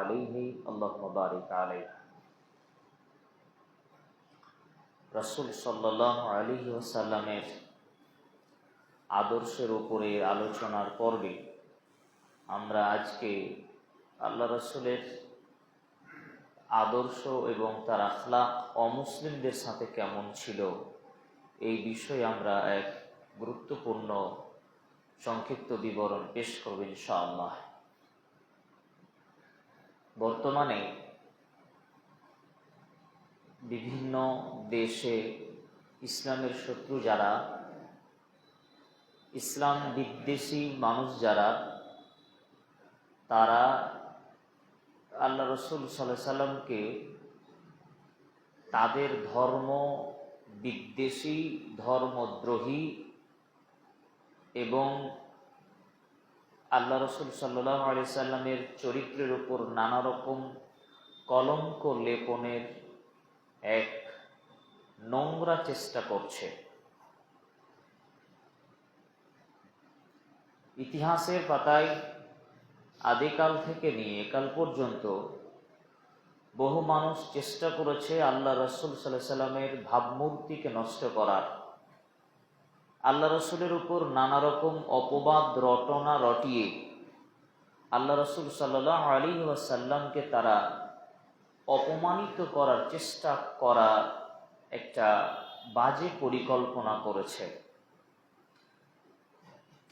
আলাইহি আল্লাহুম্মা বারিক আলাইহি। রাসূল সাল্লাল্লাহু আলাইহি ওয়াসাল্লামের আদর্শের উপরে আলোচনার পর্বে আমরা আজকে আল্লাহ রাসূলের আদর্শ এবং তার আখলাক অমুসলিমদের সাথে কেমন ছিল এই বিষয়ে আমরা এক গুরুত্বপূর্ণ সংক্ষিপ্ত বিবরণ পেশ করব ইনশাআল্লাহ। বর্তমানে বিভিন্ন দেশে ইসলামের শত্রু যারা, ইসলাম বিদ্বেষী মানুষ যারা, তারা আল্লাহ রসুল সাল্লাল্লাহু আলাইহি সাল্লামকে তাদের ধর্ম বিদ্বেষী, ধর্মদ্রোহী এবং আল্লাহ রসুল সাল্লাল্লাহু আলাইহি সাল্লামের চরিত্রের উপর নানা রকম কলঙ্ক লেপনের এক নোংরা চেষ্টা করছে। ইতিহাসের পাতায় আদিকাল থেকে নিয়ে একাল পর্যন্ত বহু মানুষ চেষ্টা করেছে আল্লাহ রসুল সাল্লাল্লাহু আলাইহি সাল্লামের ভাবমূর্তিকে নষ্ট করার, আল্লাহ রসুলের উপর নানা রকম অপবাদ রটনা রটিয়ে আল্লাহ রসুল সাল্লাল্লাহু আলাইহি ওয়াসাল্লামকে তারা অপমানিত করার চেষ্টা করা একটা বাজে পরিকল্পনা করেছে।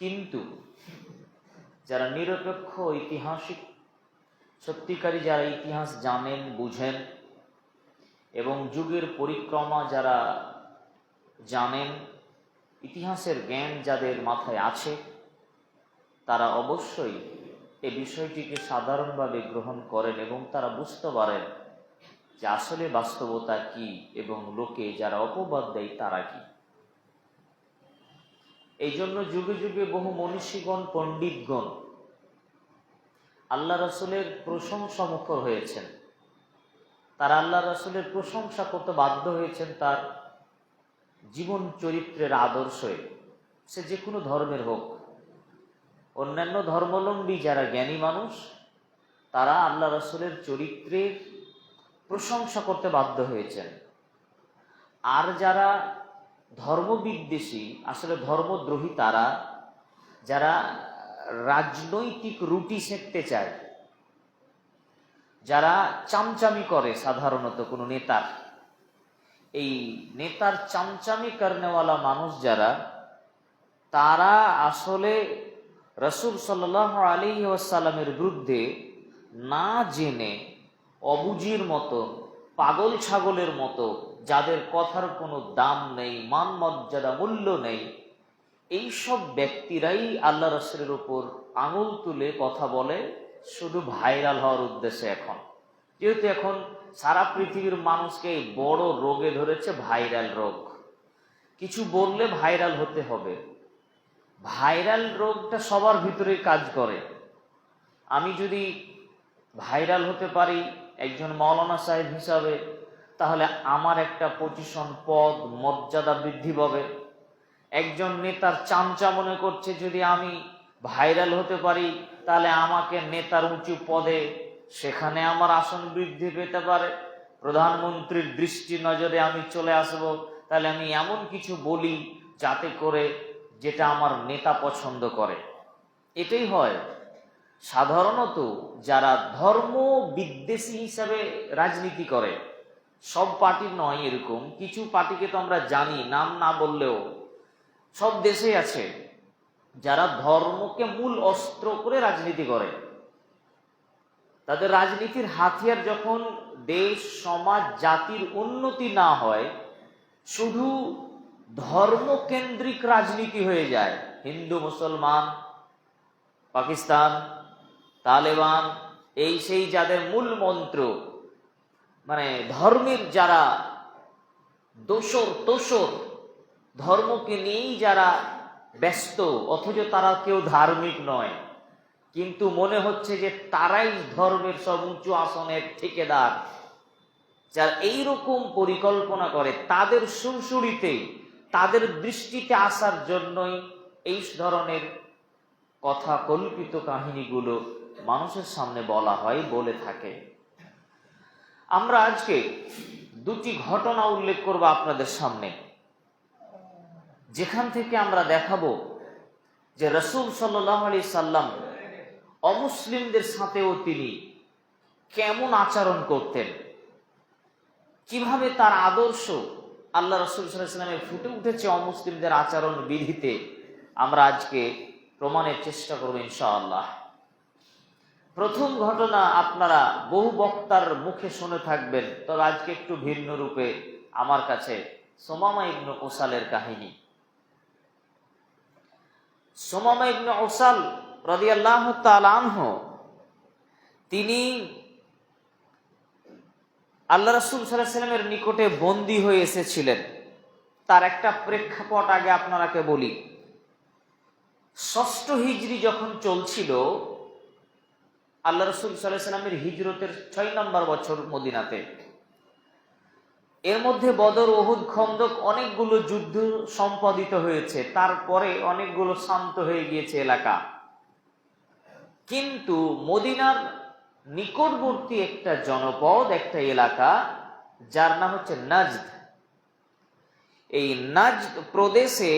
কিন্তু যারা নিরপেক্ষ ঐতিহাসিক, সত্যিকারী যারা ইতিহাস জানেন, বুঝেন এবং যুগের পরিক্রমা যারা জানেন, ইতিহাসের জ্ঞান যাদের মাথায় আছে, তারা অবশ্যই এই বিষয়টিকে সাধারণভাবে গ্রহণ করেন এবং তারা বুঝতে পারেন যে আসলে বাস্তবতা কি এবং লোকে যারা অপবাদ দেয় তারা কি। এই জন্য যুগে যুগে বহু মনীষীগণ, পণ্ডিতগণ আল্লাহ রসুলের প্রশংসা মুখর হয়েছেন। তারা আল্লাহ রসুলের প্রশংসা করতে বাধ্য হয়েছেন তার জীবন চরিত্রের আদর্শে, সে যে কোনো ধর্মের হোক। অন্যান্য ধর্মাবলম্বী যারা জ্ঞানী মানুষ, তারা আল্লাহ রসুলের চরিত্রের প্রশংসা করতে বাধ্য হয়েছেন। আর যারা ধর্মবিদ্বেষী, আসলে ধর্মদ্রোহী, তারা যারা রাজনৈতিক রুটি সেঁকতে চায়, যারা চামচামি করে সাধারণত কোনো নেতার, এই নেতার চামচামি করনেওয়ালা মানুষ যারা, তারা আসলে রসুল সাল্লাল্লাহু আলাইহি ওয়াসাল্লামের বিরুদ্ধে না জেনে অবুঝির মতো, পাগল ছাগলের মতো, যাদের কথার কোনো দাম নেই, মান মর্যাদা, মূল্য নেই, এইসব ব্যক্তিরাই আল্লাহ রসুলের উপর আঙুল তুলে কথা বলে শুধু ভাইরাল হওয়ার উদ্দেশ্যে। এখন যেহেতু এখন সারা পৃথিবীর মানুষকে এই বড় রোগে ধরেছে, ভাইরাল রোগ। কিছু বললে ভাইরাল হতে হবে। ভাইরাল রোগটা সবার ভিতরে কাজ করে। আমি যদি ভাইরাল হতে পারি একজন মাওলানা সাহেব হিসাবে, তাহলে আমার একটা পজিশন, পদ, মর্যাদা বৃদ্ধি পাবে। একজন নেতার চামচা মনে করছে যদি আমি ভাইরাল হতে পারি, তাহলে আমাকে নেতার উঁচু পদে, সেখানে আমার আসন বৃদ্ধি পেতে পারে। প্রধানমন্ত্রীর দৃষ্টি নজরে আমি চলে আসব, তাহলে আমি এমন কিছু বলি যাতে করে যেটা আমার নেতা পছন্দ করে। এটাই হয় সাধারণত যারা ধর্ম বিদ্বেষী হিসাবে রাজনীতি করে। সব পার্টির নয় এরকম, কিছু পার্টিকে তো আমরা জানি, নাম না বললেও সব দেশে আছে, যারা ধর্মকে মূল অস্ত্র করে রাজনীতি করে। তাদের রাজনীতির হাতিয়ার যখন দেশ, সমাজ, জাতির উন্নতি না হয়, শুধু ধর্মকেন্দ্রিক রাজনীতি হয়ে যায়। হিন্দু, মুসলমান, পাকিস্তান, তালেবান, এই সেই যাদের মূল মন্ত্র, মানে ধর্মের যারা দোসর, ধর্মকে নিয়েই যারা ব্যস্ত, অথচ তারা কেউ ধার্মিক নয়, কিন্তু মনে হচ্ছে যে তারাই ধর্মের সব উঁচু আসনের ঠিকাদার। যারা এইরকম পরিকল্পনা করে, তাদের সুরসুরিতে, তাদের দৃষ্টিতে আসার জন্যই এই ধরনের কথা, কল্পিত কাহিনীগুলো মানুষের সামনে বলা হয়, বলে থাকে। আমরা আজকে দুটি ঘটনা উল্লেখ করব আপনাদের সামনে, যেখান থেকে আমরা দেখাবো যে রাসূল সাল্লাল্লাহু আলাইহি সাল্লাম অমুসলিমদের সাথেও তিনি কেমন আচরণ করতেন, কিভাবে তার আদর্শ আল্লাহ রাসূল সাল্লাল্লাহু আলাইহি সাল্লামের ফুটে উঠেছে অমুসলিমদের আচরণ বিধিতে, আমরা আজকে প্রমাণের চেষ্টা করব ইনশাআল্লাহ। প্রথম ঘটনা আপনারা বহু বক্তার মুখে শুনে থাকবেন, তবে আজকে একটু ভিন্ন রূপে আমার কাছে সুমামা ইবনে উসালের কাহিনী। সুমামা ইবনে উসাল রাদিয়াল্লাহু তাআলা আনহু, তিনি আল্লাহ রাসূল সাল্লাল্লাহু আলাইহি সাল্লামের নিকটে বন্দী হয়ে এসেছিলেন। তার একটা প্রেক্ষাপট আগে আপনারাকে বলি। ষষ্ঠ হিজরি যখন চলছিল, আল্লাহ রাসূল সাল্লাল্লাহু আলাইহি সাল্লামের হিজরতের 6 নম্বর বছর মদিনাতে, এর মধ্যে বদর, উহুদ, খন্দক অনেকগুলো যুদ্ধ সম্পাদিত হয়েছে, তারপরে অনেকগুলো শান্ত হয়ে গিয়েছে এলাকা। কিন্তু মদিনার নিকটবর্তী একটা জনপদ, একটা এলাকা, যার নাম হচ্ছে নাজদ। এই নাজদ প্রদেশে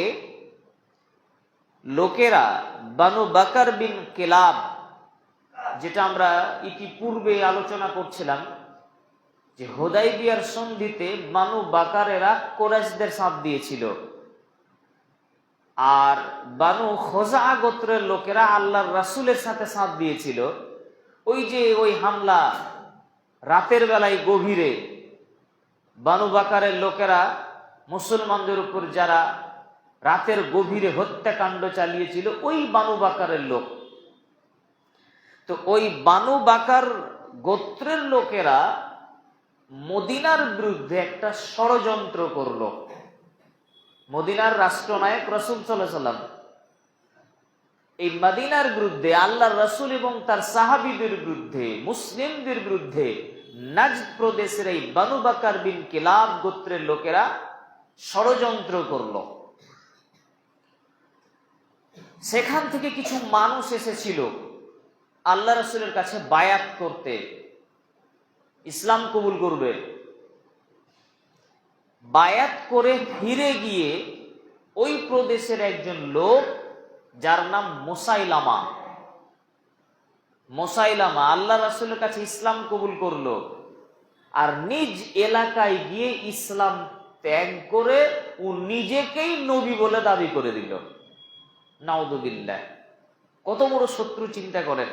লোকেরা বানু বাকার বিন কিলাব, যেটা আমরা ইতিপূর্বে আলোচনা করছিলাম যে হুদাইবিয়ার সন্ধিতে বানু বাকারেরা কুরাইশদের সাথ দিয়েছিল, আর বানু খোজা গোত্রের লোকেরা আল্লাহর রাসূলের সাথে সাথ দিয়েছিল। ওই হামলা রাতের বেলায় গভীরে বানু বাকারের লোকেরা মুসলমানদের উপর যারা রাতের গভীরে হত্যাকাণ্ড চালিয়েছিল, ওই বানু বাকারের লোক। তো ওই বানু বাকার গোত্রের লোকেরা মদিনার বিরুদ্ধে একটা ষড়যন্ত্র করলো। মদিনার রাষ্ট্রনায়ক রাসূল সাল্লাল্লাহু আলাইহি সাল্লাম এই মদিনার বিরুদ্ধে, আল্লাহর রাসূল এবং তার সাহাবীদের বিরুদ্ধে, মুসলিমদের বিরুদ্ধে নাজদ প্রদেশের এই বানু বাকার বিন কিলাব গোত্রের লোকেরা ষড়যন্ত্র করলো। সেখান থেকে কিছু মানুষ এসেছিল আল্লাহ রাসূলের কাছে বায়াত করতে, ইসলাম কবুল করবে। বায়াত করে ফিরে গিয়ে ওই প্রদেশের একজন লোক, যার নাম মুসাইলামা আল্লাহ রাসূলের কাছে ইসলাম কবুল করলো, আর নিজ এলাকায় গিয়ে ইসলাম ত্যাগ করে ও নিজেকেই নবী বলে দাবি করে দিল। নাউযুবিল্লাহ, কত বড় শত্রু চিন্তা করেন।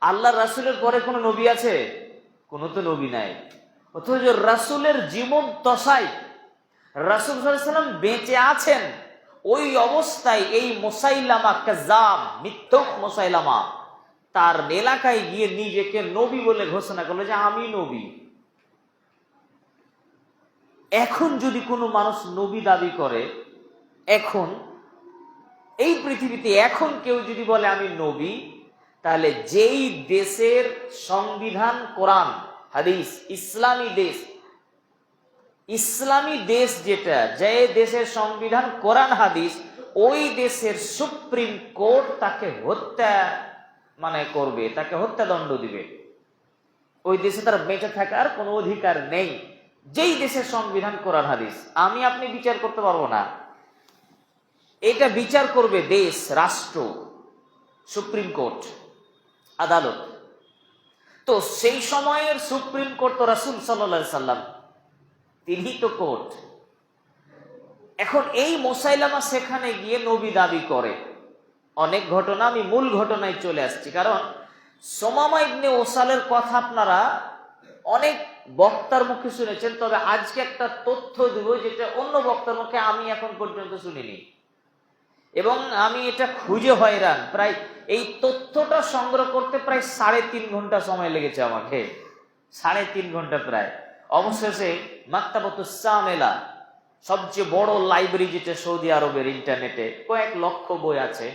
আল্লাহ রাসূলের পরে কোনো নবী আছে? কোনো তো নবী নাই। অথচ রাসূলের জীবন দশায় রাসূল সাল্লাল্লাহু আলাইহি ওয়াসাল্লাম বেঁচে আছেন, ওই অবস্থায় এই মুসাইলামা কাযাব, মিথ্যক মুসাইলামা তার এলাকায় গিয়ে নিজেকে নবী বলে ঘোষণা করলো যে আমি নবী। এখন যদি কোনো মানুষ নবী দাবি করে, এখন এই পৃথিবীতে এখন কেউ যদি বলে আমি নবী, তাহলে যেই দেশের সংবিধান কোরআন হাদিস, ইসলামী দেশ যেটা, যে দেশের সংবিধান কোরআন হাদিস, ওই দেশের সুপ্রিম কোর্ট তাকে হত্যা করবে, তাকে হত্যাদণ্ড দিবে। ওই দেশে তার বেঁচে থাকার কোনো অধিকার নেই। যেই দেশের সংবিধান কোরআন হাদিস, আমি আপনি বিচার করতে পারবো না, এটা বিচার করবে দেশ, রাষ্ট্র, সুপ্রিম কোর্ট, আদালত। তো সেই সময়ের সুপ্রিম কোর্ট তো রাসূল সাল্লাল্লাহু আলাইহি সাল্লাম, তিনি তো কোর্ট। এখন এই মুসাইলামা সেখানে গিয়ে নবী দাবি করে। অনেক ঘটনা, আমি মূল ঘটনায় চলে আসছি, কারণ সুমামা ইবনে উসালের কথা আপনারা অনেক বক্তার মুখে শুনেছেন, তবে আজকে একটা তথ্য দিব যেটা অন্য বক্তার মুখে আমি এখন পর্যন্ত শুনিনি, এবং আমি এটা খুঁজে হয়রান। প্রায় এই তথ্যটা সংগ্রহ করতে প্রায় 3.5 ঘন্টা সময় লেগেছে আমাকে, 3.5 ঘন্টা প্রায়। অবশেষে মাকতাবাতুস সামেলা, সবচেয়ে বড় লাইব্রেরি যেটা সৌদি আরবের, ইন্টারনেটে কয়েক লক্ষ বই আছে,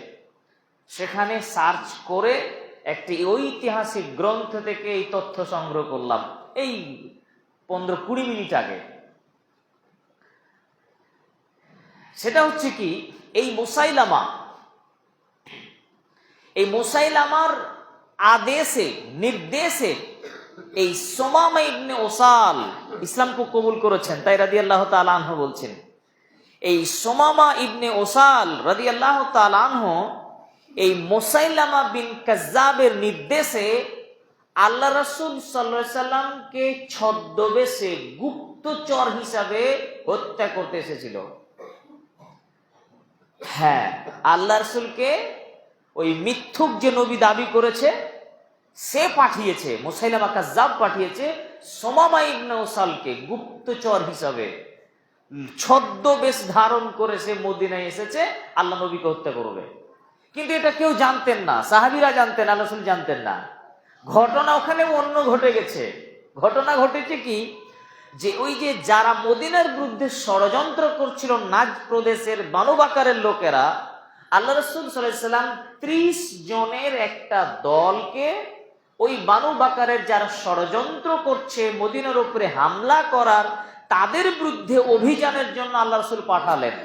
সেখানে সার্চ করে একটি ঐতিহাসিক গ্রন্থ থেকে এই তথ্য সংগ্রহ করলাম এই 15-20 মিনিট আগে। সেটা হচ্ছে কি, এই মুসাইলামার আদেশে নির্দেশে এই সুমামা ইবনে ওসাল ইসলামকে কবুল করেছেন। তাই রাদিয়াল্লাহু তাআলা আনহু বলছেন, এই সুমামা ইবনে ওসাল রাদিয়াল্লাহু তাআলা আনহু এই মুসাইলামা বিন কাজ্জাবের নির্দেশে আল্লাহ রাসূল সাল্লাল্লাহু আলাইহি সাল্লামকে ছদ্মবেশে গুপ্তচর হিসাবে হত্যা করতে এসেছিল। হ্যাঁ, আল্লাহ রাসূলকে ওই মিথ্যুক যে নবী দাবি করেছে সে পাঠিয়েছে, মুসাইলামা কাজ্জাব পাঠিয়েছে সুমামা ইবনে ওসালকে গুপ্তচর হিসাবে ছদ্মবেশ ধারণ করে সে মদিনায় এসেছে আল্লাহ নবীকে হত্যা করবে। কিন্তু এটা কেউ জানতেন না, সাহাবীরা জানতেন, আল্লাহ রাসূল জানতেন না। ঘটনা ওখানে অন্য ঘটে গেছে। ঘটনা ঘটেছে কি, যে ওই যে যারা মদিনার বিরুদ্ধে ষড়যন্ত্র করছিল নাজদ প্রদেশের বানু বাকারের লোকেরা, আল্লাহ রাসূল সাল্লাল্লাহু আলাইহি সাল্লাম 30 জনের একটা দলকে ওই বানু বাকারের যারা ষড়যন্ত্র করছে মদিনার উপরে হামলা করার, তাদের বিরুদ্ধে অভিযানের জন্য আল্লাহ রাসূল পাঠালেন।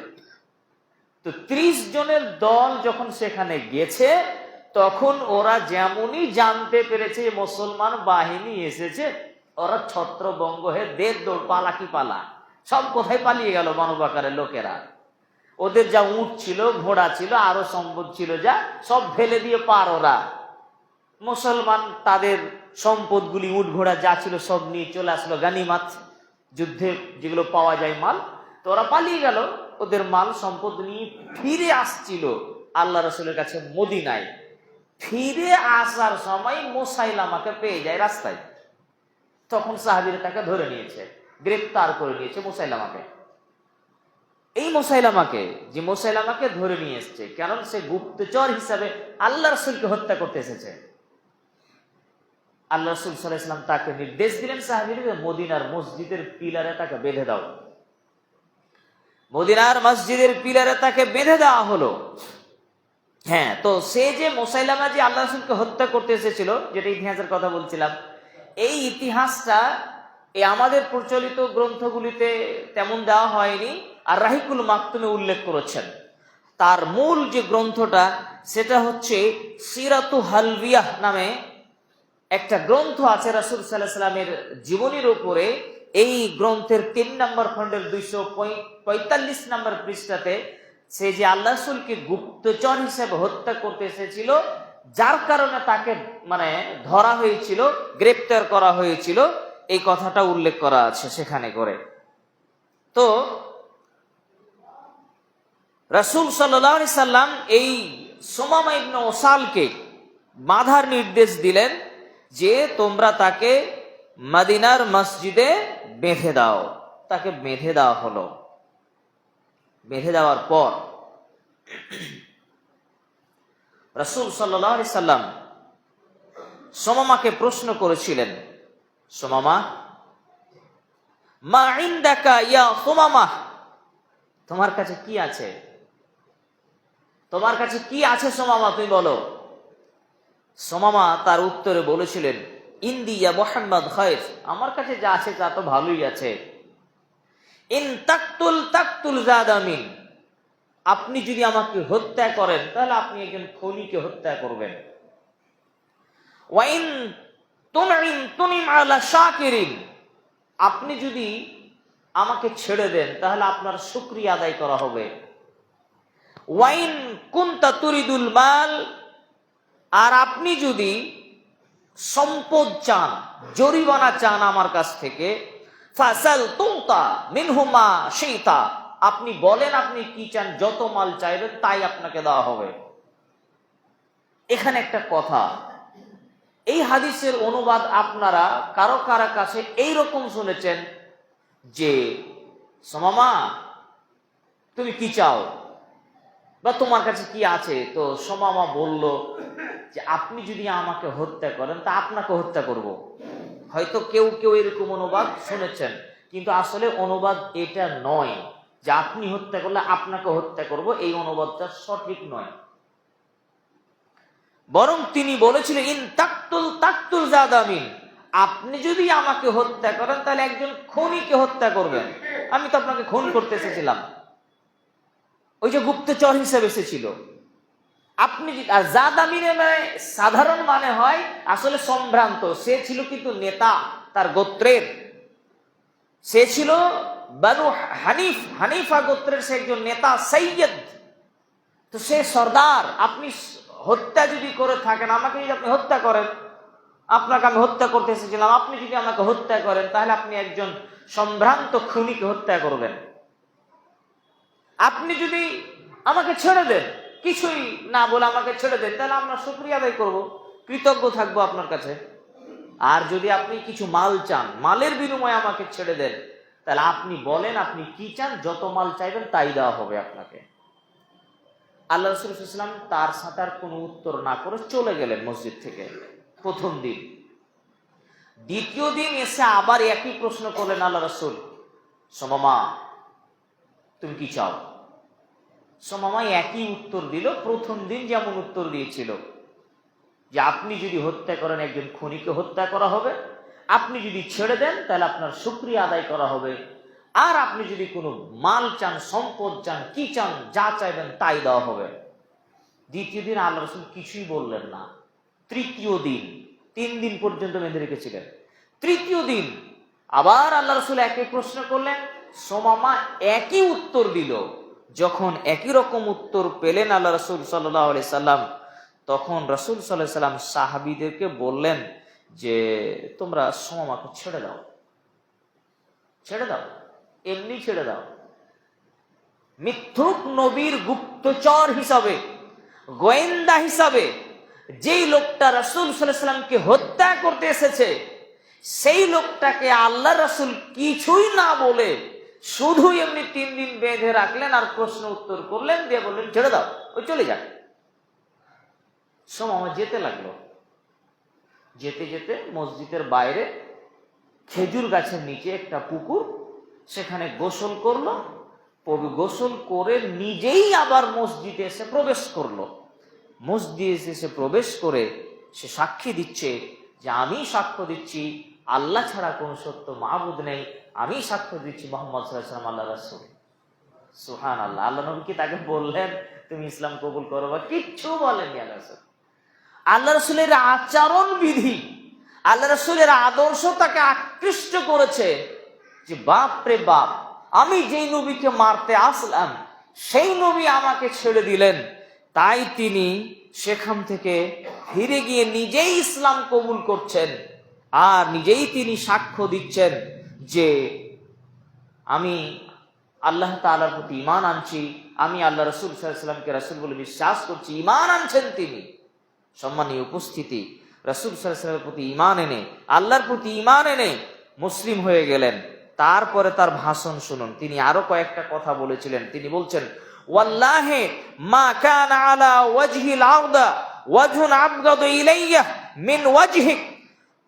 তো 30 জনের দল যখন সেখানে গেছে, তখন ওরা যেমনই জানতে পেরেছে মুসলমান বাহিনী এসেছে, ওরা ছত্রভঙ্গ হয়ে দেড় দৌড়, পালা কি পালা, সব কোথায় পালিয়ে গেল বানু বাকারের লোকেরা। ওদের যা উট ছিল, ঘোড়া ছিল, আরো সম্পদ ছিল, যা সব ফেলে দিয়ে পার ওরা। মুসলমান তাদের সম্পদগুলি, উট ঘোড়া যা ছিল সব নিয়ে চলে আসলো, গানিমাত, যুদ্ধে যেগুলো পাওয়া যায় মাল। তো ওরা পালিয়ে গেল, ওদের মাল সম্পদ নিয়ে ফিরে আসছিল আল্লাহ রাসূলের কাছে মদিনায়। ফিরে আসার সময় মুসাইলামাকে পেয়ে যায় রাস্তায়। তখন সাহাবীরা তাকে ধরে নিয়েছে, গ্রেফতার করে নিয়েছে মুসাইলামাকে। এই মুসাইলামাকে, যে মুসাইলামাকে ধরে নিয়ে এসছে, কারণ সে গুপ্তচর হিসাবে আল্লাহ রাসূলকে হত্যা করতে এসেছে। আল্লাহ রাসূল সাল্লাল্লাহু আলাইহি ওয়াসাল্লাম তাকে নির্দেশ দিলেন সাহাবীদের, মদিনার মসজিদের পিলারে তাকে বেঁধে দাও। মদিনার মসজিদের পিলারে তাকে বেঁধে দেওয়া হলো। হ্যাঁ, তো সে যে মুসাইলামা যে আল্লাহ রাসূলকে হত্যা করতে এসেছিল, যেটা ইতিহাসের কথা বলছিলাম, এই ইতিহাসটা এই আমাদের প্রচলিত গ্রন্থগুলিতে তেমন দেওয়া হয়নি। আর রাহিকুল মাকতুমে উল্লেখ করেছেন। তার মূল যে গ্রন্থটা সেটা হচ্ছে সিরাতু হালবিয়াহ নামে একটা গ্রন্থ আছে রাসূল সাল্লাল্লাহু আলাইহি সাল্লামের জীবনীর উপরে। এই গ্রন্থের 3 নম্বর খণ্ডের 245 নম্বর পৃষ্ঠাতে সে যে আল্লাহ রাসূলকে গুপ্তচর হিসেবে হত্যা করতে এসেছিল, যার কারণে তাকে ধরা হয়েছিল, গ্রেপ্তার করা হয়েছিল, এই কথাটা উল্লেখ করা আছে সেখানে করে। তো রাসূল সাল্লাল্লাহু আলাইহি সাল্লাম এই সুমামা ইবনে ওসালকে বাঁধার নির্দেশ দিলেন যে তোমরা তাকে মদিনার মসজিদে বেঁধে দাও। তাকে বেঁধে দেওয়া হলো। বেঁধে দেওয়ার পর রাসূল সাল্লাল্লাহু আলাইহি সাল্লাম সুমামাকে প্রশ্ন করেছিলেন, সুমামা, মা ইনদাকা ইয়া সুমামা, তোমার কাছে কি আছে? তোমার কাছে কি আছে সুমামা, তুমি বলো। সুমামা তার উত্তরে বলেছিলেন, ইন্দি ইয়া মুহাম্মদ খায়র, আমার কাছে যা আছে তা তো ভালোই আছে। ইন তাকতুল জাদামিন, আপনি যদি আমাকে হত্যা করেন তাহলে আপনি একজন খনিকে হত্যা করবেন। ওয়াইন তুনিম আলা শাকিরিন, আপনি যদি আমাকে ছেড়ে দেন তাহলে আপনার শুকরিয়া আদায় করা হবে। ওয়াইন কুনতা তুরিদুল মাল, আর আপনি যদি সম্পদ চান, জরিমানা চান আমার কাছ থেকে, ফাসাল তুতা মিনহুমা শাইতা, আপনি বলেন আপনি কি চান, যত মাল চাইবেন তাই আপনাকে দেওয়া হবে। এখানে একটা কথা, এই হাদিসের অনুবাদ আপনারা কারো কারো কাছে এইরকম শুনেছেন যে সুমামা তুমি কি চাও বা তোমার কাছে কি আছে। তো সুমামা বলল যে আপনি যদি আমাকে হত্যা করেন তা আপনাকে হত্যা করব। হয়তো কেউ কেউ এরকম অনুবাদ শুনেছেন, কিন্তু আসলে অনুবাদ এটা নয় যে আপনি হত্যা করলে আপনাকে হত্যা করব, এই অনুবাদটা সঠিক নয়। বরং তিনি বলেছিলেন ইন তাকতুল জাদামিন, আপনি যদি আমাকে হত্যা করেন তাহলে একজন খুনিকে হত্যা করবেন। আমি তো আপনাকে খুন করতে এসেছিলাম, ওই যে গুপ্তচর হিসেবে এসেছিল। আপনি আর জাদামিনে মানে সাধারণ মানে হয় আসলে সম্ভ্রান্ত। সে ছিল কিন্তু নেতা, তার গোত্রের, সে ছিল বানু হানিফা গোত্রের সে একজন নেতা, সৈয়দ। তো সে সর্দার। আপনি হত্যা যদি করে থাকেন, আমাকে যদি আপনি হত্যা করেন, আপনাকে আমি হত্যা করতে এসেছিলাম, আপনি যদি আমাকে হত্যা করেন, তাহলে আপনি একজন সম্ভ্রান্ত খুনিকে হত্যা করবেন। আপনি যদি আমাকে ছেড়ে দেন, কিছুই না বলে আমাকে ছেড়ে দেন, তাহলে আমরা শুকরিয়া আদায় করব, কৃতজ্ঞ থাকবো আপনার কাছে। আর যদি আপনি কিছু মাল চান, মালের বিনিময়ে আমাকে ছেড়ে দেন, তাহলে আপনি বলেন আপনি কি চান, যত মাল চাইবেন তাই দেওয়া হবে আপনাকে। আল্লাহ রাসূল সাল্লাল্লাহু আলাইহি ওয়াসাল্লাম তার সাথে আর কোনো উত্তর না করে চলে গেলেন মসজিদ থেকে। প্রথম দিন। দ্বিতীয় দিন এসে আবার একই প্রশ্ন করলেন আল্লাহ রাসূল, সুমামা তুমি কি চাও? সুমামা একই উত্তর দিল, প্রথম দিন যেমন উত্তর দিয়েছিল, যে আপনি যদি হত্যা করেন একজন খুনিকে হত্যা করা হবে, আপনি যদি ছেড়ে দেন তাহলে আপনার শুকরিয়া আদায় করা হবে, আর আপনি যদি কোনো মাল চান, সম্পদ চান, কি চান, যা চাইবেন তাই দেওয়া হবে। দ্বিতীয় দিন আল্লাহ রাসূল কিছুই বললেন না। তৃতীয় দিন, 3 দিন পর্যন্ত বেঁধে রেখেছিলেন। তৃতীয় দিন আবার আল্লাহ রাসূল একই প্রশ্ন করলেন, সুমামা একই উত্তর দিল। যখন একই রকম উত্তর পেলেন আল্লাহ রাসূল সাল্লাল্লাহু আলাইহি সাল্লাম, তখন রাসূল সাল্লাল্লাহু আলাইহি সাল্লাম সাহাবীদেরকে বললেন যে তোমরা সুমামাকে ছেড়ে দাও, ছেড়ে দাও, এমনি ছেড়ে দাও। মিথ্যুক নবীর গুপ্তচর হিসাবে, গোয়েন্দা হিসাবে যেই লোকটা রাসূল সাল্লাল্লাহু আলাইহি সাল্লামকে হত্যা করতে এসেছে, সেই লোকটাকে আল্লাহ রাসূল কিছুই না বলে শুধু এমনি 3 দিন বেঁধে রাখলেন, আর প্রশ্ন উত্তর করলেন, দিয়ে বললেন ছেড়ে দাও, ওই চলে যাক। সুমামা যেতে লাগলো। যেতে যেতে মসজিদের বাইরে খেজুর গাছের নিচে একটা পুকুর, সেখানে গোসল করলো। গোসল করে নিজেই আবার মসজিদে এসে প্রবেশ করলো। মসজিদে এসে প্রবেশ করে সে সাক্ষী দিচ্ছে যে আমি সাক্ষ্য দিচ্ছি আল্লাহ ছাড়া কোন সত্য মাবুদ নেই, আমি সাক্ষ্য দিচ্ছি মুহাম্মদ সাল্লাল্লাহু আলাইহি ওয়াসাল্লাম আল্লাহ রাসূল। সুবহানাল্লাহ। আল্লাহ নবী কি তাকে বললেন তুমি ইসলাম কবুল করো? বা কিচ্ছু বলেননি আল্লাহ রাসূল। আল্লাহ রাসূলের আচরণ বিধি, আল্লাহ রাসূলের আদর্শ তাকে আকৃষ্ট করেছে যে বাপ রে বাপ, আমি যেই নবীকে মারতে আসলাম সেই নবী আমাকে ছেড়ে দিলেন। তাই তিনি সেখান থেকে ফিরে গিয়ে নিজেই ইসলাম কবুল করছেন, আর নিজেই তিনি সাক্ষ্য দিচ্ছেন যে আমি আল্লাহ তাআলার প্রতি ঈমান আনছি, আমি আল্লাহ রাসূল সাল্লাল্লাহু আলাইহি ওয়াসাল্লামকে রাসূল বলে বিশ্বাস করছি। ঈমান আনছেন তিনি। সম্মানীয় উপস্থিতি, রাসূল সাল্লাল্লাহু আলাইহি ওয়াসাল্লামের প্রতি ঈমান এনে, আল্লাহর প্রতি ঈমান এনে মুসলিম হয়ে গেলেন। তারপরে তার ভাষণ শুনুন। তিনি আরো কয়েকটা কথা বলেছিলেন। তিনি বলছেন, ওয়াল্লাহি মা কানা আলা ওয়াজহিল আরদা ওয়াজহুন আবগাদু ইলাইয়া মিন ওয়াজহিক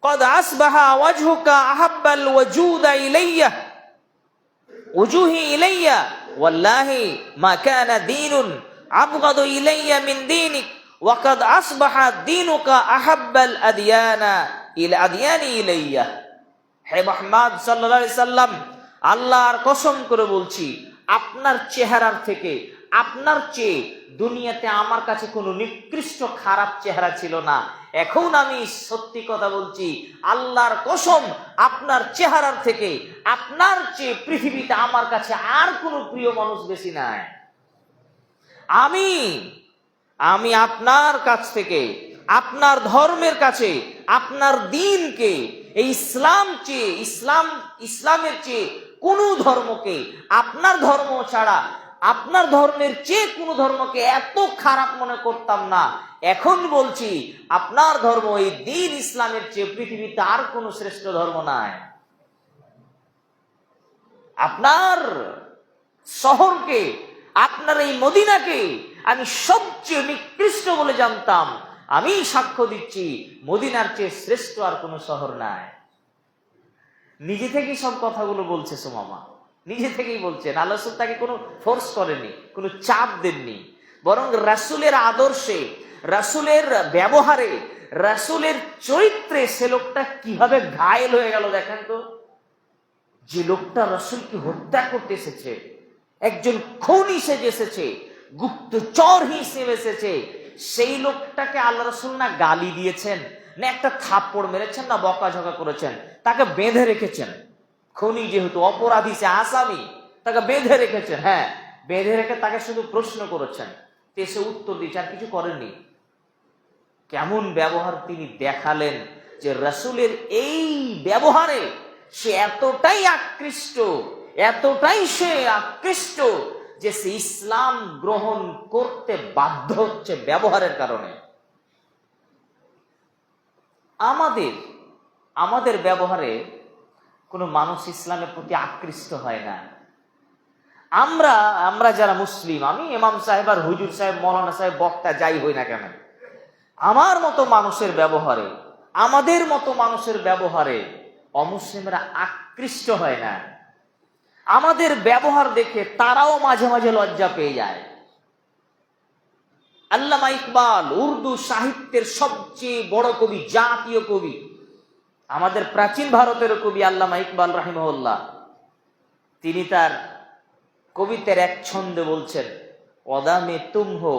قد أصبح وجهك أحب الوجود إلي وجوهي إلي والله ما كان دين أبغض إلي من دينك وقد أصبح دينك أحب الأديان إلي হে মুহাম্মদ সাল্লাল্লাহু আলাইহি সাল্লাম, আল্লাহর কসম করে বলছি, আপনার চেহারার থেকে, আপনার চেয়ে দুনিয়াতে আমার কাছে কোনো নিকৃষ্ট খারাপ চেহারা ছিল না। এখন আমি সত্যি কথা বলছি, আল্লাহর কসম, আপনার চেহারার থেকে, আপনার চেয়ে পৃথিবীতে আমার কাছে আর কোনো প্রিয় মানুষ বেশি নাই। আমি আপনার কাছ থেকে, আপনার ধর্মের কাছে, আপনার দ্বীনকে, এই ইসলামের চেয়ে কোন ধর্মকে, আপনার ধর্ম ছাড়া আপনার ধর্মের চেয়ে কোন ধর্মকে এত খারাপ মনে করতাম না। এখন বলছি, আপনার ধর্ম, এই দ্বীন ইসলামের চেয়ে পৃথিবীতে আর কোন শ্রেষ্ঠ ধর্ম নাই। আপনার শহরকে, আপনার এই মদিনাকে আমি সবচেয়ে নিকৃষ্ট বলে জানতাম। আমি সাক্ষ্য দিচ্ছি, মদিনার চেয়ে শ্রেষ্ঠ আর কোন শহর নাই। নিজে থেকেই সব কথাগুলো বলছে সুমামা, নিজে থেকেই বলছেন। আল্লাহ রাসূল তাকে কোনো ফোর্স করেনি, কোনো চাপ দেননি, বরং রাসূলের আদর্শে, রাসূলের ব্যবহারে, রাসূলের চরিত্রে সে লোকটা কিভাবে ঘায়েল হয়ে গেল দেখেন তো। যে লোকটা রাসূলকে হত্যা করতে এসেছে, একজন খুনি সেজে এসেছে, গুপ্তচর হিসেবে এসেছে, সেই লোকটাকে আল্লাহ রাসূল না গালি দিয়েছেন, না একটা থাপ্পড় মেরেছেন, না বকাঝকা করেছেন, তাকে বেঁধে রেখেছেন। খুনি যেহেতু, অপরাধী, সে আসামি, তাকে বেঁধে রেখেছেন। হ্যাঁ, বেঁধে রেখে তাকে শুধু প্রশ্ন করেছেন, সে উত্তর দিয়েছে, আর কিছু করেননি। কেমন ব্যবহার তিনি দেখালেন যে রাসূলের এই ব্যবহারে সে এতটাই আকৃষ্ট যে সে ইসলাম গ্রহণ করতে বাধ্য হচ্ছে ব্যবহারের কারণে। আমাদের ব্যবহারে কোনো মানুষ ইসলামের প্রতি আকৃষ্ট হয় না। আমরা যারা মুসলিম, আমি ইমাম সাহেব আর হুজুর সাহেব, মৌলানা সাহেব, বক্তা যাই হই না কেন, আমার মতো মানুষের ব্যবহারে, আমাদের মতো মানুষের ব্যবহারে অমুসলিমরা আকৃষ্ট হয় না। আমাদের ব্যবহার দেখে তারাও মাঝে মাঝে লজ্জা পেয়ে যায়। আল্লামা ইকবাল, উর্দু সাহিত্যের সবচেয়ে বড় কবি, জাতীয় কবি, আমাদের প্রাচীন ভারতের কবি আল্লামা ইকবাল রাহিমাহুল্লাহ, তিনি তার কবিতার এক ছন্দে বলছেন, ওয়াদা মে তুম হো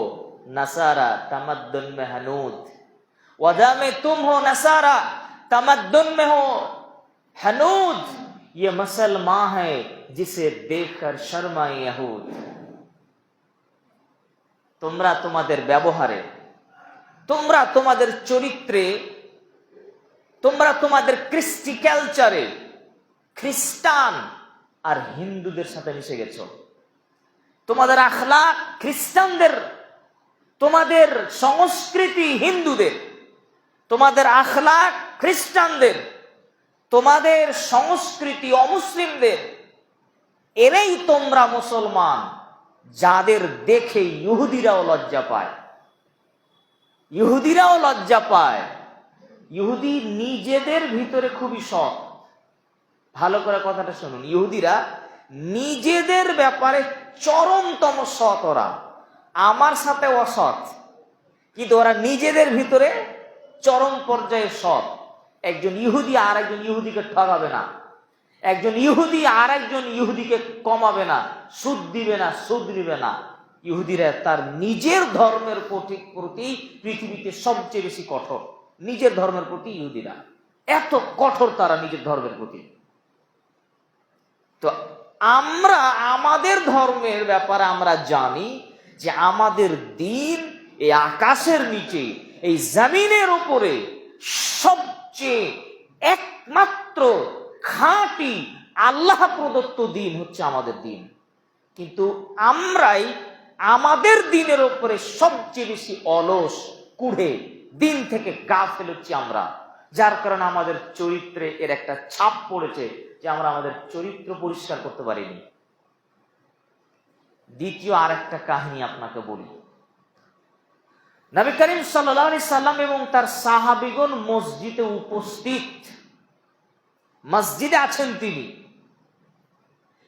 নাসারা তামাদ্দুন মে হানুদ, ওয়াদা মে তুম হো নাসারা তামাদ্দুন মে হো হানুদ, ये मुसलमान है जिसे देखकर शर्माए यहूद। তোমরা তোমাদের ব্যবহারে, তোমরা তোমাদের চরিত্রে, তোমরা তোমাদের কৃষ্টি কালচারে খ্রিস্টান আর হিন্দুদের সাথে মিশে গেছো। তোমাদের আখলাক খ্রিস্টানদের, তোমাদের সংস্কৃতি হিন্দুদের, তোমাদের আখলাক খ্রিস্টানদের, তোমাদের সংস্কৃতি অমুসলিমদের। এরাই তোমরা মুসলমান, যাদের দেখে ইহুদিরাও লজ্জা পায়। ইহুদিরাও লজ্জা পায়। ইহুদি নিজেদের ভিতরে খুবই সৎ। ভালো করে কথাটা শুনুন, ইহুদিরা নিজেদের ব্যাপারে চরমতম সৎ। ওরা আমার সাথে অসৎ, কিন্তু ওরা নিজেদের ভিতরে চরম পর্যায়ে সৎ। একজন ইহুদি আর একজন ইহুদিকে ঠকাবে না, একজন ইহুদি আর একজন ইহুদিকে কমাবে না, সুদ দিবে না, সুদ নিবে না। ইহুদিরা তার নিজের ধর্মের প্রতি পৃথিবীতে সবচেয়ে বেশি কঠোর। নিজের ধর্মের প্রতি ইহুদিরা এত কঠোর, তারা নিজের ধর্মের প্রতি। তো আমরা আমাদের ধর্মের ব্যাপারে আমরা জানি যে আমাদের দিন এই আকাশের নিচে, এই জমিনের উপরে সবচেয়ে একমাত্র খাঁটি আল্লাহ প্রদত্ত দিন হচ্ছে আমাদের দিন। কিন্তু আমরাই আমাদের দিনের উপরে সবচেয়ে বেশি অলস, কুড়ে, দিন থেকে গাফেল হচ্ছি আমরা, যার কারণে আমাদের চরিত্রে এর একটা ছাপ পড়েছে যে আমরা আমাদের চরিত্র পরিষ্কার করতে পারিনি। দ্বিতীয় আরেকটা কাহিনী আপনাকে বলি। নবী করিম সাল্লাল্লাহু আলাইহি সাল্লাম এবং তার সাহাবীগণ মসজিদে উপস্থিত, মসজিদে আছেন তিনি,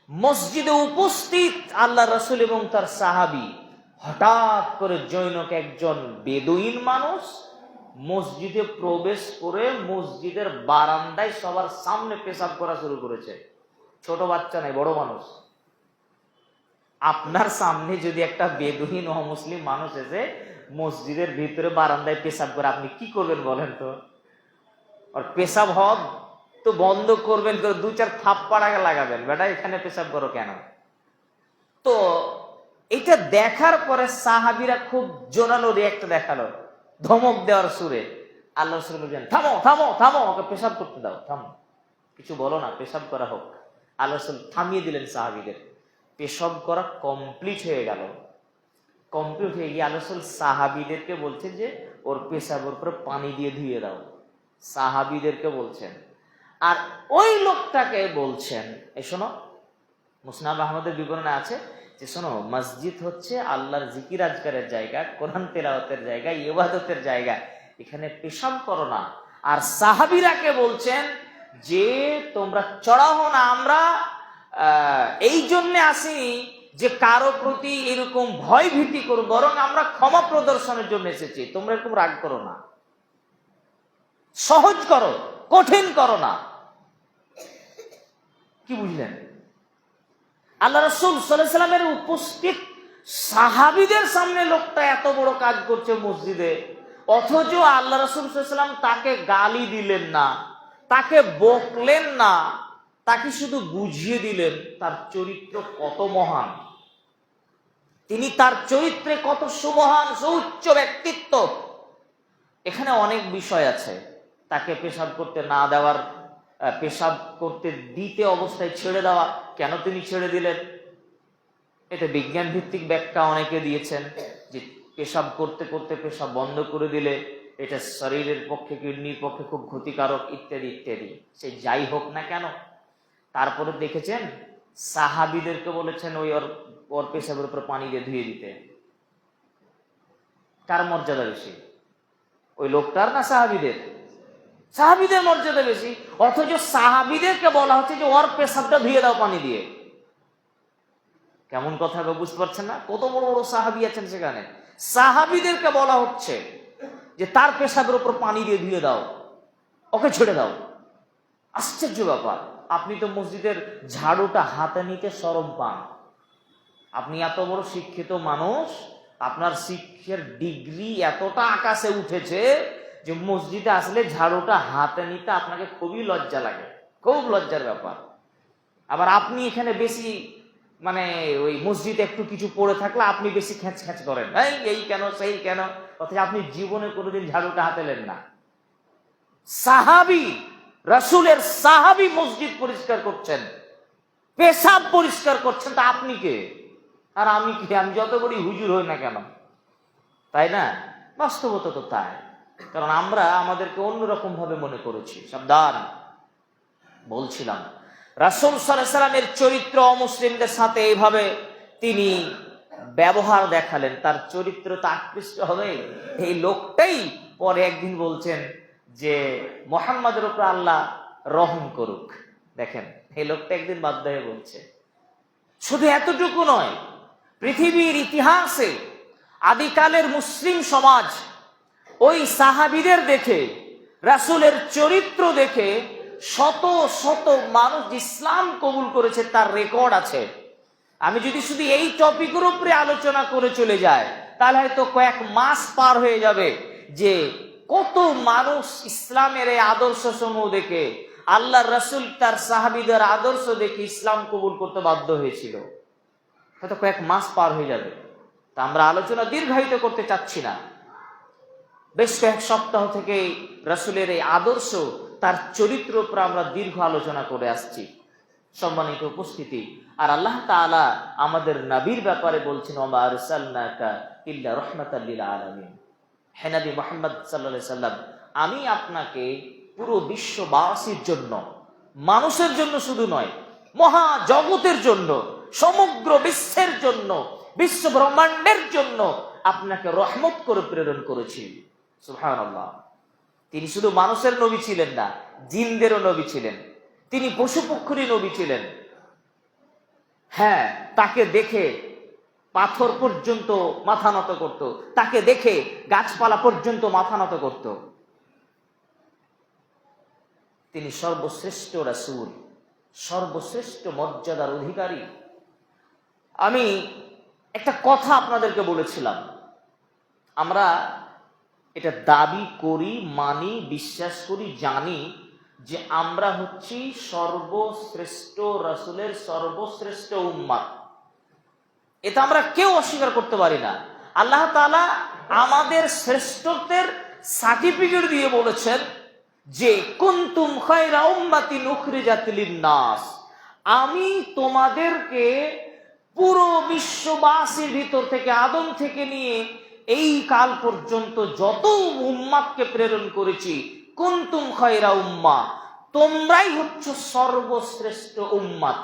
মসজিদে উপস্থিত আল্লাহ রাসূল এবং তার সাহাবী। হঠাৎ করে জৈনক একজন বেদুইন মানুষ মসজিদে প্রবেশ করে মসজিদের বারান্দায় সবার সামনে পেশাব করা শুরু করেছে। ছোট বাচ্চা নাই, বড় মানুষ। আপনার সামনে যদি একটা বেদুইন অমুসলিম মানুষ এসে মসজিদের ভিতরে বারান্দায় পেশাব করে, আপনি কি করবেন বলেন তো? আর পেশাব হব তো বন্ধ করবেন, করে দু চার থাপ্পড় আগে লাগাবেন, বেটা এখানে পেশাব করো কেন? তো এটা দেখার পরে সাহাবীরা খুব জোরালো রিঅ্যাক্ট দেখালো, ধমক দেওয়ার সুরে। আল্লাহ রাসূল বলেন, থামো থামো থামো, ওকে পেশাব করতে দাও, থামো, কিছু বলো না, পেশাব করা হোক। আল্লাহ রাসূল থামিয়ে দিলেন সাহাবীদের। পেশাব করা কমপ্লিট হয়ে গেল। কমপ্লিট হয়ে গিয়ে আল্লাহ রাসূল সাহাবীদেরকে বলছেন যে ওর পেশাবের উপরে পানি দিয়ে ধুয়ে দাও। সাহাবীদেরকে বলছেন। আর ওই লোকটাকে বলছেন, এই শোনো, মুসনাদ আহমদের বিবরণে আছে যে শোনো, মসজিদ হচ্ছে আল্লাহর জিকির আজকারের জায়গা, কোরআন তেলাওয়াতের জায়গা, ইবাদতের জায়গা, এখানে পেশাব করো না। আর সাহাবীরাকে বলছেন যে তোমরা চড়াও না, আমরা এই জন্য আসিনি যে কারো প্রতি এরকম ভয় ভীতি করো, বরং আমরা ক্ষমা প্রদর্শনের জন্য এসেছি। তোমরা এরকম রাগ করো না, সহজ করো, কঠিন করো না। কি বুঝলেন? আল্লাহ রাসূল সাল্লাল্লাহু আলাইহি ওয়াসাল্লামের উপস্থিত সাহাবীদের সামনে লোকটা এত বড় কাজ করছে মসজিদে, অথচ আল্লাহ রাসূল সাল্লাল্লাহু আলাইহি ওয়াসাল্লাম তাকে গালি দিলেন না, তাকে বকলেন না, তাকে শুধু বুঝিয়ে দিলেন তার চরিত্র কত মহান, তিনি তার চরিত্রে কত সুমহান সুউচ্চ ব্যক্তিত্ব। এখানে অনেক বিষয় আছে। তাকে পেশাব করতে না দেওয়ার, পেশাব করতে দিতে অবস্থায় ছেড়ে দেওয়া, কেন তিনি ছেড়ে দিলেন? এটা বিজ্ঞান ভিত্তিক ব্যাখ্যা অনেকে দিয়েছেন যে পেশাব করতে করতে পেশাব বন্ধ করে দিলে এটা শরীরের পক্ষে, কিডনির পক্ষে খুব ক্ষতিকারক, ইত্যাদি ইত্যাদি। সে যাই হোক না কেন, তারপরে দেখেছেন সাহাবীদেরকে বলেছেন ওই ওর পেশাবের উপর পানি দিয়ে ধুয়ে দিতে। কার মর্যাদা বেশি, ওই লোকটার না সাহাবীদের? সাহাবীদের মর্যাদা বেশি, অথচ সাহাবীদেরকে বলা হচ্ছে যে ওর পেশাবটা ধুয়ে দাও পানি দিয়ে। কেমন কথা বুঝতে পারছেন না? কত বড় বড় সাহাবী আছেন সেখানে, সাহাবীদেরকে বলা হচ্ছে যে তার পেশাবের উপর পানি দিয়ে ধুয়ে দাও, ওকে ছেড়ে দাও। আশ্চর্য ব্যাপার। আপনি তো মসজিদের ঝাড়ুটা হাতে নিতে শরম পান। আপনি এত বড় শিক্ষিত মানুষ, আপনার শিক্ষার ডিগ্রি এতটা আকাশে উঠেছে যে মসজিদে আসলে ঝাড়ুটা হাতে নিতে আপনাকে খুবই লজ্জা লাগে, খুব লজ্জার ব্যাপার। আবার আপনি এখানে বেশি মানে ওই মসজিদে একটু কিছু পড়ে থাকলে আপনি বেশি খ্যাঁচ খ্যাঁচ করেন, এই কেন সেই কেন, অথচ আপনি জীবনে কোনোদিন ঝাড়ুটা হাতে নেন না। সাহাবী, রাসূলের সাহাবী মসজিদ পরিষ্কার করছেন, পেশাব পরিষ্কার করছেন, তা আপনি কে আর আমি কে? আমি যত বড় হুজুর হই না কেন, তাই না? বাস্তবতা তো তাই। কারণ আমরা আমাদেরকে অন্যরকম ভাবে মনে করেছি। সাবধান, বলছিলাম রাসূল সাল্লাল্লাহু আলাইহি ওয়াসাল্লামের চরিত্র অমুসলিমদের সাথে এইভাবে তিনি ব্যবহার দেখালেন, তার চরিত্র তো আকৃষ্ট হবে। এই লোকটাই পরে একদিন বলছেন যে মুহাম্মাদের উপর আল্লাহ রহম করুক। দেখেন, এই লোকটা একদিন বাধ্য হয়ে বলছে। শুধু এতটুকু নয়, পৃথিবীর ইতিহাসে আদিকালের মুসলিম সমাজ ওই সাহাবীদের দেখে, রাসূলের চরিত্র দেখে শত শত মানুষ ইসলাম কবুল করেছে, তার রেকর্ড আছে। আমি যদি শুধু এই টপিকের উপরে আলোচনা করে চলে যাই তাহলে হয়তো কয়েক মাস পার হয়ে যাবে যে কত মানুষ ইসলামের এই আদর্শ সমূহ দেখে, আল্লাহর রাসূল তার সাহাবীদের আদর্শ দেখে ইসলাম কবুল করতে বাধ্য হয়েছিল। হয়তো কয়েক মাস পার হয়ে যাবে। তা আমরা আলোচনা দীর্ঘায়িত করতে চাচ্ছি না। বেশ কয়েক সপ্তাহ থেকে রাসূলের এই আদর্শ, তার চরিত্র উপর আমরা দীর্ঘ আলোচনা করে আসছি। সম্মানিত উপস্থিতি, আর আল্লাহ তাআলা আমাদের নবীর ব্যাপারে বলছেন ওয়া মা আরসালনাকা ইল্লা রাহমাতাল লিল আলামিন। হে নবী মুহাম্মদ সাল্লাল্লাহু আলাইহি সাল্লাম, আমি আপনাকে পুরো বিশ্ববাসীর জন্য, মানুষের জন্য শুধু নয়, মহা জগতের জন্য, সমগ্র বিশ্বের জন্য, বিশ্ব ব্রহ্মাণ্ডের জন্য আপনাকে রহমত করে প্রেরণ করেছি। সুবহানাল্লাহ। তিনি শুধু মানুষের নবী ছিলেন না, জিনদেরও নবী ছিলেন, তিনি পশু পক্ষীর নবী ছিলেন। হ্যাঁ, তাকে দেখে পাথর পর্যন্ত মাথা নত করত, তাকে দেখে গাছপালা পর্যন্ত মাথা নত করত। তিনি সর্বশ্রেষ্ঠ রাসূল, সর্বশ্রেষ্ঠ মর্যাদার অধিকারী। আমি একটা কথা আপনাদেরকে বলেছিলাম, আমরা এটা দাবি করি, মানি, বিশ্বাস করি, জানি যে আমরা হচ্ছি সর্বশ্রেষ্ঠ রাসূলের সর্বশ্রেষ্ঠ উম্মত। এটা আমরা কেউ অস্বীকার করতে পারি না। আল্লাহ তাআলা আমাদের শ্রেষ্ঠত্বের সার্টিফিকেট দিয়ে বলেছেন যে কুনতুম খায়রা উম্মাতিন উখরিজাত লিন-নাস, আমি তোমাদেরকে পুরো বিশ্ববাসীর ভিতর থেকে, আদম থেকে নিয়ে এই কাল পর্যন্ত যত উম্মাতকে প্রেরণ করেছি, কুনতুম খায়রা উম্মাহ, তোমরাই হচ্ছ সর্বশ্রেষ্ঠ উম্মাত।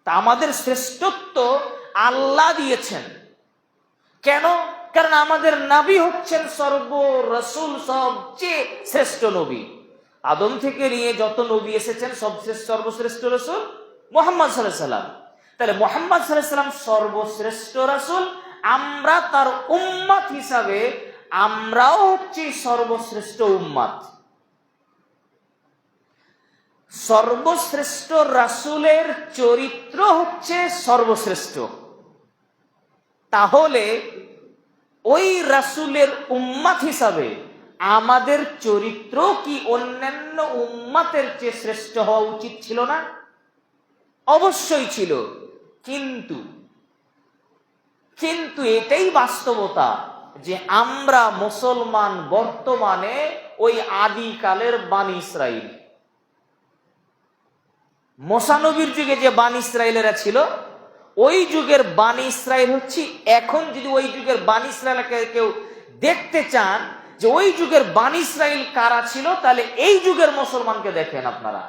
তা আমাদের শ্রেষ্ঠত্ব আল্লাহ দিয়েছেন। কেন? কারণ আমাদের নবী হচ্ছেন রাসূল, সবচেয়ে শ্রেষ্ঠ নবী। আদম থেকে নিয়ে যত নবী এসেছেন সর্বশ্রেষ্ঠ রাসূল মুহাম্মদ সাল্লাল্লাহু আলাইহি সাল্লাম। তাহলে মুহাম্মদ সাল্লাল্লাহু আলাইহি সাল্লাম সর্বশ্রেষ্ঠ রাসূল, আমরা তার উম্মত হিসাবে আমরাও হচ্ছি সর্বশ্রেষ্ঠ উম্মত। সর্বশ্রেষ্ঠ রাসূলের চরিত্র হচ্ছে সর্বশ্রেষ্ঠ। তাহলে ওই রাসূলের উম্মত হিসাবে আমাদের চরিত্র কি অন্যান্য উম্মতের চেয়ে শ্রেষ্ঠ হওয়া উচিত ছিল না? অবশ্যই ছিল। কিন্তু এটাই বাস্তবতা যে আমরা মুসলমান বর্তমানে ওই আদিকালের বানি ইসরাইল, মুসা নবীর যুগে যে বানি ইসরাইলেরা ছিল, ওই যুগের বানি ইসরাইল হচ্ছে। এখন যদি ওই যুগের বানি ইসরাইলকে কেউ দেখতে চান যে ওই যুগের বানি ইসরাইল কারা ছিল, তাহলে এই যুগের মুসলমানকে দেখেন আপনারা।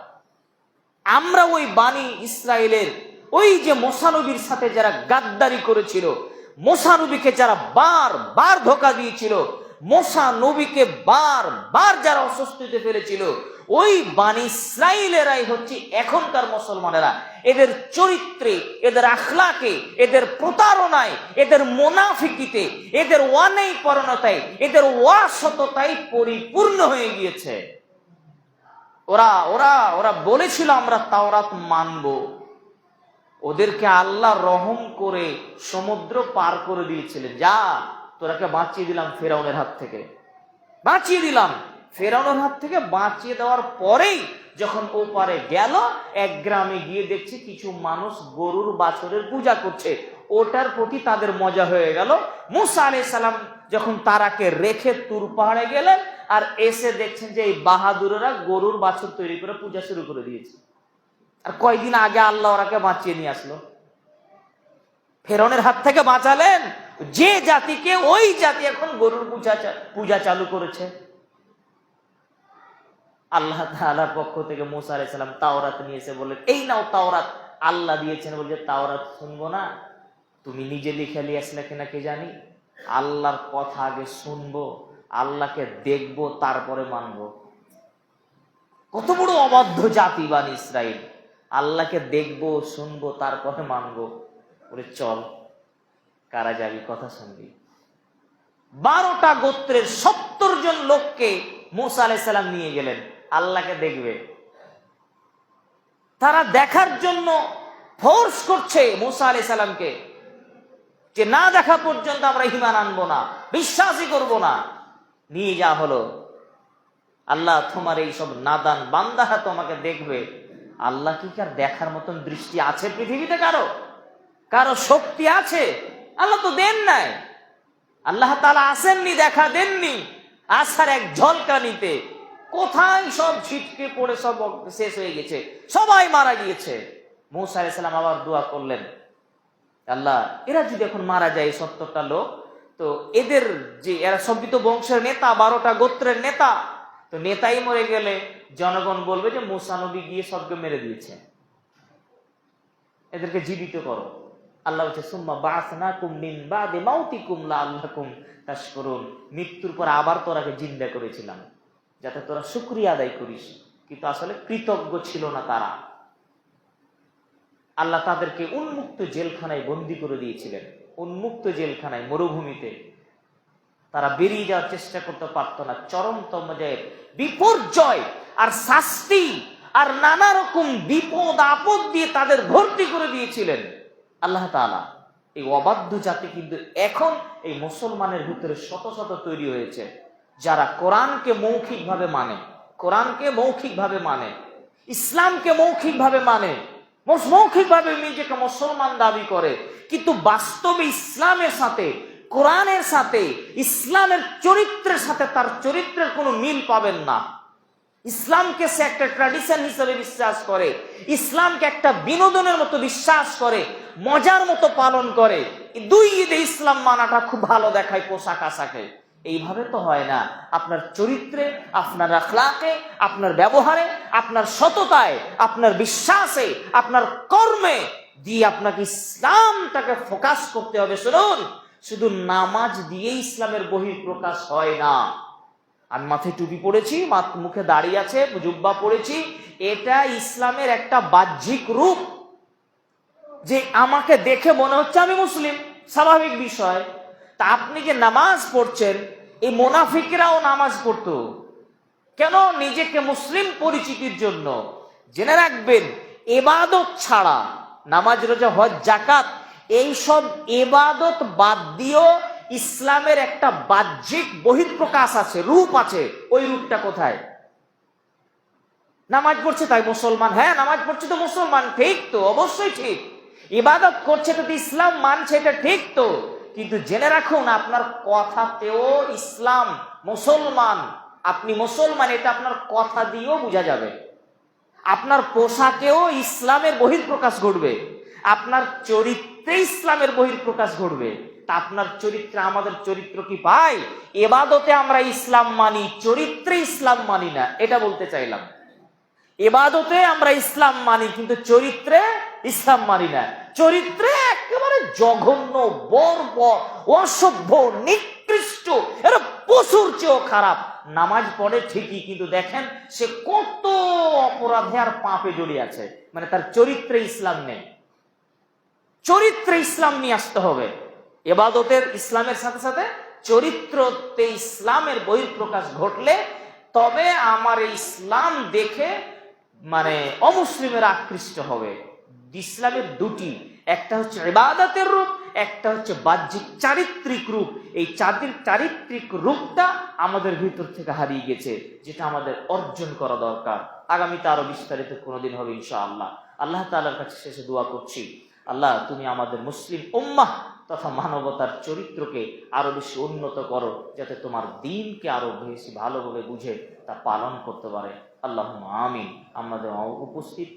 আমরা ওই বানি ইসরাইলের ওই যে মুসা নবীর সাথে যারা গাদ্দারি করেছিল, মুসা নবীকে যারা বারবার ধোঁকা দিয়েছিল, মুসা নবীকে বারবার যারা অস্বস্তিতে ফেলেছিল, ওই বানি ইসরাইলেরাই হচ্ছে এখনকার মুসলমানেরা। এদের চরিত্রে, এদের আখলাকে, এদের প্রতারণায়, এদের মুনাফিকিতে, এদের ওয়ানেই পরণতায়, এদের ওয়াসততায় পরিপূর্ণ হয়ে গিয়েছে। ওরা ওরা ওরা বলেছিল আমরা তাওরাত মানব, ওদেরকে আল্লাহ রহম করে সমুদ্র পার করে দিয়েছিলেন। যা, তোরাকে বাঁচিয়ে দিলাম ফেরাউনের হাত থেকে, বাঁচিয়ে দিলাম। ফেরাউনের হাত থেকে বাঁচিয়ে দেওয়ার পরেই যখন ও পারে গেল, এক গ্রামে গিয়ে দেখছে কিছু মানুষ গরুর বাছরের পূজা করছে। ওটার প্রতি তাদের মজা হয়ে গেল। মুসা আলাইহিস সালাম যখন তারাকে রেখে তুর পাহাড়ে গেলেন, আর এসে দেখছেন যে এই বাহাদুরেরা গরুর বাছর তৈরি করে পূজা শুরু করে দিয়েছে। আর কয়দিন আগে আল্লাহ ওরাকে বাঁচিয়ে নিয়ে আসলো, ফেরাউনের হাত থেকে বাঁচালেন যে জাতিকে, ওই জাতি এখন গরুর পূজা চালু করেছে। আল্লাহ তাআলার পক্ষ থেকে মুসা আলাইহিস সালাম তাওরাত নিয়ে এসে বললেন, এই নাও তাওরাত, আল্লাহ দিয়েছেন। বলছে তাওরাত শুনবো না, তুমি নিজে লিখে নিয়ে আসলে কিনা কে জানি। আল্লাহর কথা আগে শুনবো, আল্লাহকে দেখবো, তারপরে মানবো। কত বড় অবাধ্য জাতি বানি ইসরাইল! আল্লাহকে দেখবো, শুনবো, তারপরে মানবো। বলে চল, কারা যাবি, কথা শুনবি। 12টা গোত্রের 70 জন লোককে মুসা আলাইহিস সালাম নিয়ে গেলেন, আল্লাহকে দেখবে। তারা দেখার জন্য ফোর্স করছে মুসা আলাইহিস সালামকে, যে না দেখা পর্যন্ত আমরা ঈমান আনবো না, বিশ্বাসই করব না। নিয়ে যা হলো। আল্লাহ তোমার এই সব নাদান বান্দারা তোমাকে দেখবে। আল্লাহ কি কার দেখার মতন দৃষ্টি আছে পৃথিবীতে? কারো শক্তি আছে? আল্লাহ তো দেন নাই। আল্লাহ তাআলা আসেননি, দেখা দেননি। আসার এক ঝলকানিতে কোথায় সব ছিটকে পড়ে সব শেষ হয়ে গেছে, সবাই মারা গিয়েছে। মুসা আলাইহিস সালাম আবার দোয়া করলেন, আল্লাহ এরা যদি এখন মারা যায় 70টা লোক, তো এদের যে এরা সবিত বংশের নেতা, 12টা গোত্রের নেতা, তো নেতাই মরে গেলে জনগণ বলবে যে মুসা নবী গিয়ে সবকে মেরে দিয়েছে, এদেরকে জীবিত করো। আল্লাহ বলছে সুম্মা বা'আসনাকুম মিন বা'দি মাউতিকুম লাআল্লাকুম তাশকুরুন, মৃত্যুর পর আবার তোরাকে জিন্দা করেছিলাম যাতে তোরা শুকরিয়া আদায় করিস। কিন্তু আসলে কৃতজ্ঞ ছিল না তারা। আল্লাহ তাদেরকে উন্মুক্ত জেলখানায় বন্দী করে দিয়েছিলেন, উন্মুক্ত জেলখানায়, মরুভূমিতে। তারা বেরিয়ে যাওয়ার চেষ্টা করতে পারত না। চরমতম বিপর্যয় আর শাস্তি আর নানা রকম বিপদ আপদ দিয়ে তাদের ভর্তি করে দিয়েছিলেন আল্লাহ তাআলা। এই অবাধ্য জাতি কিন্তু এখন এই মুসলমানের ভিতরে শত শত তৈরি হয়েছে, যারা কোরআনকে মৌখিকভাবে মানে, কোরআনকে মৌখিকভাবে মানে, ইসলামকে মৌখিকভাবে মানে, মৌখিকভাবে নিজেকে মুসলমান দাবি করে, কিন্তু বাস্তবে ইসলামের সাথে, কোরআনের সাথে, ইসলামের চরিত্রের সাথে তার চরিত্রের কোনো মিল পাবেন না। ইসলামকে সে একটা ট্র্যাডিশন হিসেবে বিশ্বাস করে, ইসলামকে একটা বিনোদনের মতো বিশ্বাস করে, মজার মতো পালন করে। 2 ঈদে ইসলাম মানাটা খুব ভালো দেখায় পোশাক আশাকে। এইভাবে তো হয় না। আপনার চরিত্রে, আপনার আখলাকে, আপনার ব্যবহারে, আপনার সততায়, আপনার বিশ্বাসে, আপনার কর্মে দিয়ে আপনাকে ইসলামটাকে ফোকাস করতে হবে। শুনুন, শুধু নামাজ দিয়ে ইসলামের বহিঃপ্রকাশ হয় না। আমি মাথায় টুপি পড়েছি, মুখে দাড়ি আছে, জুব্বা পড়েছি, এটা ইসলামের একটা বাহ্যিক রূপ, যে আমাকে দেখে মনে হচ্ছে আমি মুসলিম, স্বাভাবিক বিষয়। তা আপনি যে নামাজ পড়ছেন, এই মুনাফিকরাও নামাজ পড়তো কেন? নিজেকে মুসলিম পরিচিতির জন্য। জেনে রাখবেন, ইবাদত ছাড়া, নামাজ, রোজা, হজ, যাকাত, এইসব ইবাদত বাদ দিয়েও ইসলামের একটা বাহ্যিক বহিঃপ্রকাশ আছে, রূপ আছে। ওই রূপটা কোথায়? নামাজ পড়ছে তাই মুসলমান। হ্যাঁ, নামাজ পড়ছে তো মুসলমান, ঠিক তো, অবশ্যই ঠিক। ইবাদত করছে তো ইসলাম মানছে, এটা ঠিক তো। কিন্তু জেনে রাখুন, আপনার কথাতেও ইসলাম, মুসলমান, আপনি মুসলমান, এটা আপনার কথা দিয়েও বোঝা যাবে। আপনার পোশাকেও ইসলামের বহিঃপ্রকাশ ঘটবে, আপনার চরিত্রে ইসলামের বহিঃপ্রকাশ ঘটবে। তা আপনার চরিত্রে আমাদের চরিত্র কি ভাই? ইবাদতে আমরা ইসলাম মানি, চরিত্রে ইসলাম মানি না, এটা বলতে চাইলাম। ইবাদতে আমরা ইসলাম মানি, কিন্তু চরিত্রে ইসলাম মানি না। চরিত্রে একেবারে জঘন্য, বর্বর, অসভ্য, নিকৃষ্ট, এরা পশুর চেয়েও খারাপ। নামাজ পড়ে ঠিকই, কিন্তু দেখেন সে কত অপরাধে আর পাপে জড়িয়ে আছে। মানে তার চরিত্রে ইসলাম নেই। চরিত্রে ইসলাম নিয়ে আসতে হবে। ইবাদতের ইসলামের সাথে সাথে চরিত্রতে ইসলামের বহিঃপ্রকাশ ঘটলে তবে আমার ইসলাম দেখে মানে অমুসলিমের আকৃষ্ট হবে। ইসলামের দুটি, একটা হচ্ছে ইবাদতের রূপ, একটা হচ্ছে বাহ্যিক চারিত্রিক রূপ। এই চারিত্রিক রূপটা আমাদের ভিতর থেকে হারিয়ে গেছে, যেটা আমাদের অর্জন করা দরকার। আগামীতে আরো বিস্তারিত কোনোদিন হবে ইনশাআল্লাহ। আল্লাহ তাআলার কাছে শেষে দোয়া করছি, আল্লাহ তুমি আমাদের মুসলিম উম্মাহ তথা মানবতার চরিত্রকে আরো বেশি উন্নত করো, যাতে তোমার দ্বীনকে আরো বেশি ভালোভাবে বুঝে তা পালন করতে পারে। আল্লাহুম্মা আমিন। আমাদের উপস্থিত